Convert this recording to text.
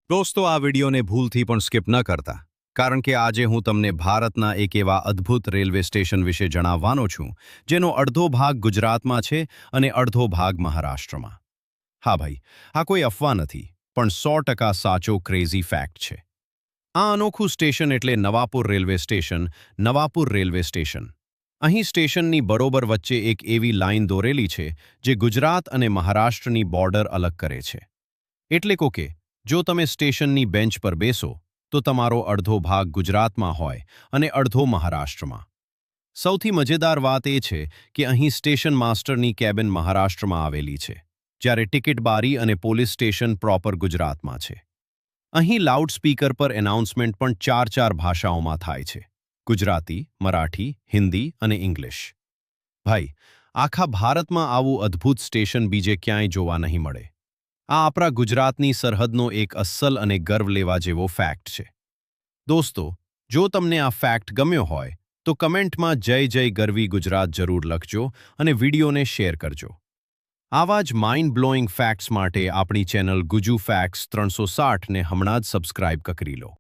દોસ્તો આ વિડીયોને ભૂલથી પણ સ્કીપ ન કરતા કારણ કે આજે હું તમને ભારતના એક એવા અદ્ભુત રેલવે સ્ટેશન વિશે જણાવવાનો છું જેનો અડધો ભાગ ગુજરાતમાં છે અને અડધો ભાગ મહારાષ્ટ્રમાં. હા ભાઈ, આ કોઈ અફવા નથી પણ 100% સાચો ક્રેઝી ફેક્ટ છે. આ અનોખું સ્ટેશન એટલે Navapur railway station. Navapur railway station અહીં સ્ટેશનની બરોબર વચ્ચે એક એવી લાઇન દોરેલી છે જે ગુજરાત અને મહારાષ્ટ્રની બોર્ડર અલગ કરે છે. એટલે કે જો તમે સ્ટેશનની બેન્ચ પર બેસો તો તમારો અડધો ભાગ ગુજરાતમાં હોય અને અડધો મહારાષ્ટ્રમાં. સૌથી મજેદાર વાત એ છે કે અહીં સ્ટેશન માસ્ટરની કેબિન મહારાષ્ટ્રમાં આવેલી છે, જ્યારે ટિકિટ બારી અને પોલીસ સ્ટેશન પ્રોપર ગુજરાતમાં છે. અહીં લાઉડસ્પીકર પર એનાઉન્સમેન્ટ પણ ચાર ભાષાઓમાં થાય છે: ગુજરાતી, મરાઠી, હિન્દી અને ઇંગ્લિશ. ભાઈ, આખા ભારતમાં આવું અદ્ભુત સ્ટેશન બીજે ક્યાંય જોવા નહીં મળે. આ આપણા ગુજરાતની સરહદનો એક અસલ અને ગર્વ લેવા જેવો ફેક્ટ છે. દોસ્તો, જો તમને આ ફેક્ટ ગમ્યો હોય તો કમેન્ટમાં જય જય ગરવી ગુજરાત જરૂર લખજો અને વિડીયોને શેર કરજો. આવા જ માઇન્ડ બ્લોઈંગ ફેક્ટ્સ માટે આપણી ચેનલ ગુજુ ફેક્ટ્સ 360 ને હમણાં જ સબસ્ક્રાઇબ કરી લો.